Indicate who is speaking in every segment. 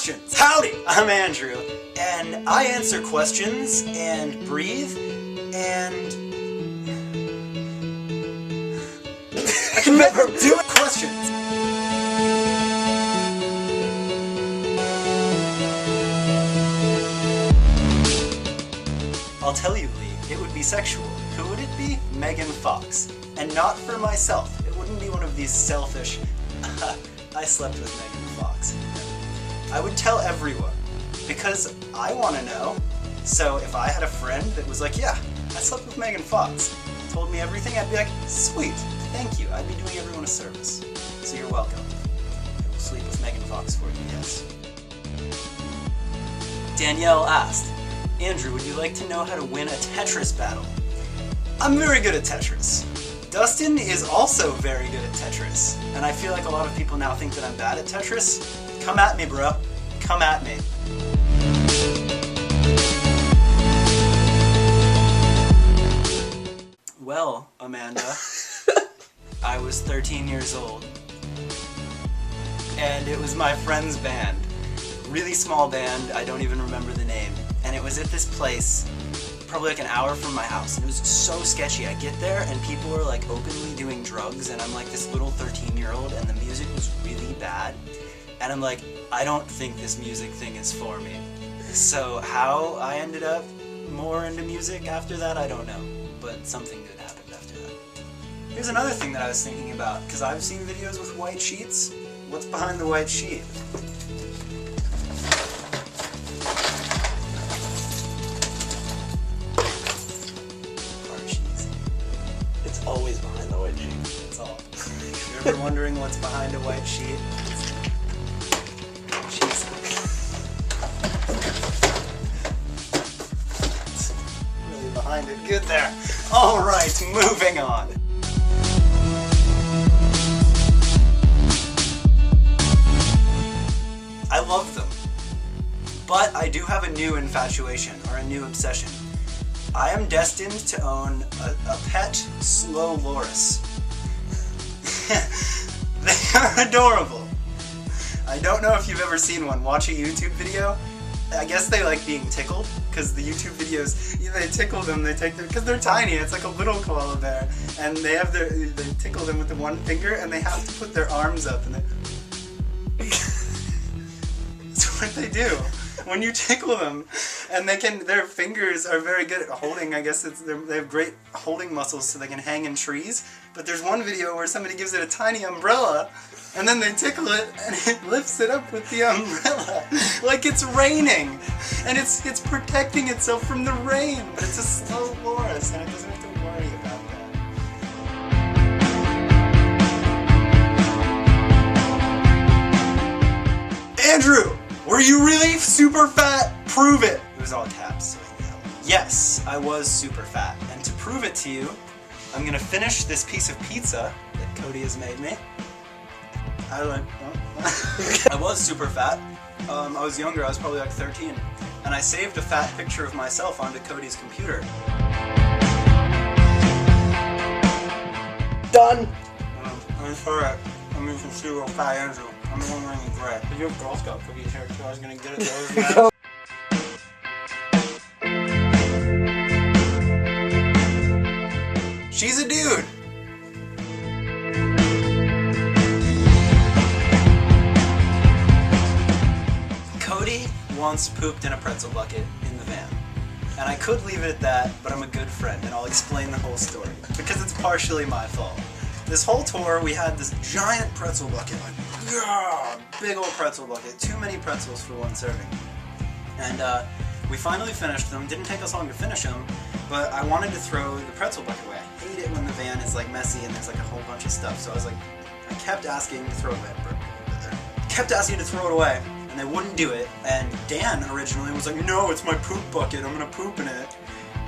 Speaker 1: questions. Howdy, I'm Andrew, and I answer questions and breathe and I can never do questions. I'll tell you, Lee, it would be sexual. Who would it be? Megan Fox. And not for myself. It wouldn't be one of these selfish, I slept with Megan Fox. I would tell everyone, because I want to know. So if I had a friend that was like, yeah, I slept with Megan Fox, told me everything, I'd be like, sweet, thank you. I'd be doing everyone a service. So you're welcome. I will sleep with Megan Fox for you, yes. Danielle asked, Andrew, would you like to know how to win a Tetris battle? I'm very good at Tetris. Dustin is also very good at Tetris, and I feel like a lot of people now think that I'm bad at Tetris. Come at me, bro. Come at me. Well, Amanda, I was 13 years old, and it was my friend's band. Really small band, I don't even remember the name, and it was at this place probably like an hour from my house, and it was so sketchy. I get there and people are like openly doing drugs, and I'm like this little 13-year-old, and the music was really bad, and I'm like, I don't think this music thing is for me. So how I ended up more into music after that, I don't know, but something good happened after that. Here's another thing that I was thinking about, because I've seen videos with white sheets. What's behind the white sheet?
Speaker 2: Always behind the white sheet.
Speaker 1: That's all. You're ever wondering what's behind a white sheet? Cheese. Really behind it. Good there. Alright, moving on. I love them. But I do have a new infatuation, or a new obsession. I am destined to own a pet slow loris. They are adorable. I don't know if you've ever seen one. Watch a YouTube video. I guess they like being tickled, because the YouTube videos, they tickle them, they take their, because they're tiny, it's like a little koala bear, and they tickle them with the one finger, and they have to put their arms up, and that's what they do. When you tickle them, and their fingers are very good at holding, I guess they have great holding muscles so they can hang in trees, but there's one video where somebody gives it a tiny umbrella, and then they tickle it, and it lifts it up with the umbrella, like it's raining, and it's protecting itself from the rain, but it's a slow loris, and it doesn't have to worry about that. Andrew! Were you really super fat? Prove it! It was all caps, so I yelled. Yes, I was super fat. And to prove it to you, I'm gonna finish this piece of pizza that Cody has made me. I was super fat. I was younger, I was probably like 13. And I saved a fat picture of myself onto Cody's computer. Done! I'm sorry. I'm using zero fat Andrew. I'm wondering in gray. If you have Girl Scout cookies here too, I was gonna get it those now. She's a dude! Cody once pooped in a pretzel bucket in the van. And I could leave it at that, but I'm a good friend and I'll explain the whole story. Because it's partially my fault. This whole tour, we had this giant pretzel bucket, like, big old pretzel bucket, too many pretzels for one serving. And we finally finished them. Didn't take us long to finish them, but I wanted to throw the pretzel bucket away. I hate it when the van is like messy and there's like a whole bunch of stuff, so I was like, I kept asking to throw it away. Kept asking to throw it away, and they wouldn't do it, and Dan originally was like, no, it's my poop bucket, I'm gonna poop in it.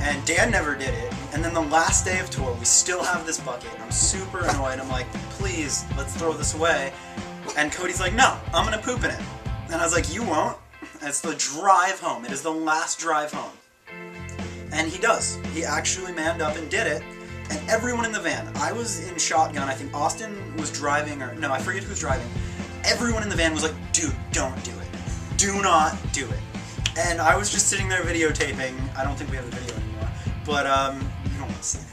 Speaker 1: And Dan never did it, and then the last day of tour, we still have this bucket, and I'm super annoyed. I'm like, please, let's throw this away. And Cody's like, no, I'm gonna poop in it. And I was like, you won't. And it's the drive home. It is the last drive home. And he does. He actually manned up and did it, and everyone in the van, I was in shotgun, I think Austin was driving, or no, I forget who's driving. Everyone in the van was like, dude, don't do it. do not do it. And I was just sitting there videotaping. I don't think we have the video anymore. But, you don't want to see that.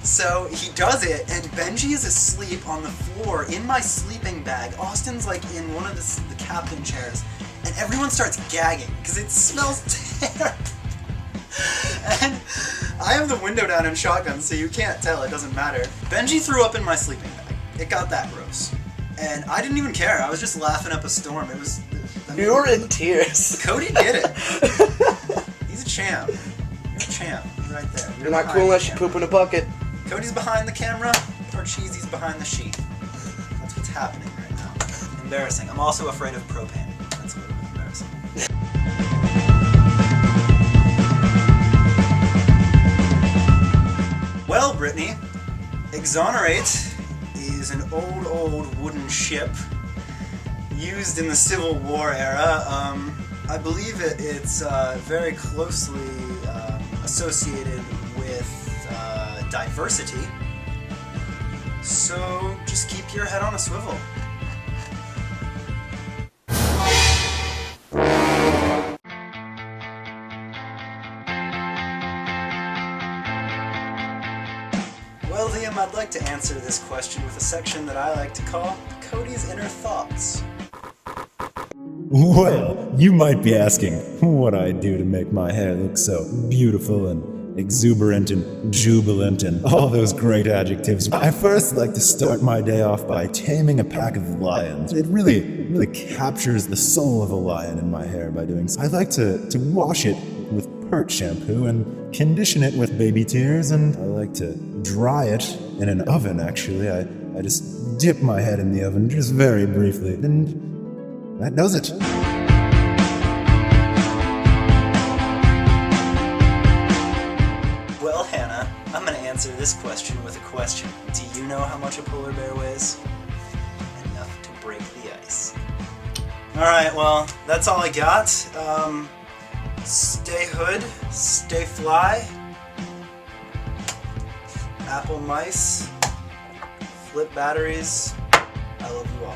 Speaker 1: So he does it, and Benji is asleep on the floor in my sleeping bag. Austin's like in one of the captain chairs, and everyone starts gagging because it smells terrible. And I have the window down in shotgun, so you can't tell. It doesn't matter. Benji threw up in my sleeping bag. It got that gross. And I didn't even care. I was just laughing up a storm. It was...
Speaker 2: You were in tears.
Speaker 1: Cody did it. He's a champ. You're a champ. He's right there.
Speaker 2: You're not cool unless you poop in a bucket.
Speaker 1: Cody's behind the camera. Parcheesi's behind the sheet. That's what's happening right now. Embarrassing. I'm also afraid of propane. That's a little bit embarrassing. Well, Brittany, exonerate is an old wooden ship used in the Civil War era. I believe it's very closely associated with diversity. So just keep your head on a swivel. Well, Liam, I'd like to answer this question with a section that I like to call Cody's Inner Thoughts.
Speaker 3: Well, you might be asking what I do to make my hair look so beautiful and exuberant and jubilant and all those great adjectives. I first like to start my day off by taming a pack of lions. It really captures the soul of a lion in my hair by doing so. I like to wash it with pert shampoo and condition it with baby tears, and I like to dry it in an oven, actually. I just dip my head in the oven just very briefly, and that does it.
Speaker 1: Well, Hannah, I'm going to answer this question with a question. Do you know how much a polar bear weighs? Enough to break the ice. Alright, well, that's all I got. Stay hood, stay fly. Apple mice, flip batteries. I love you all.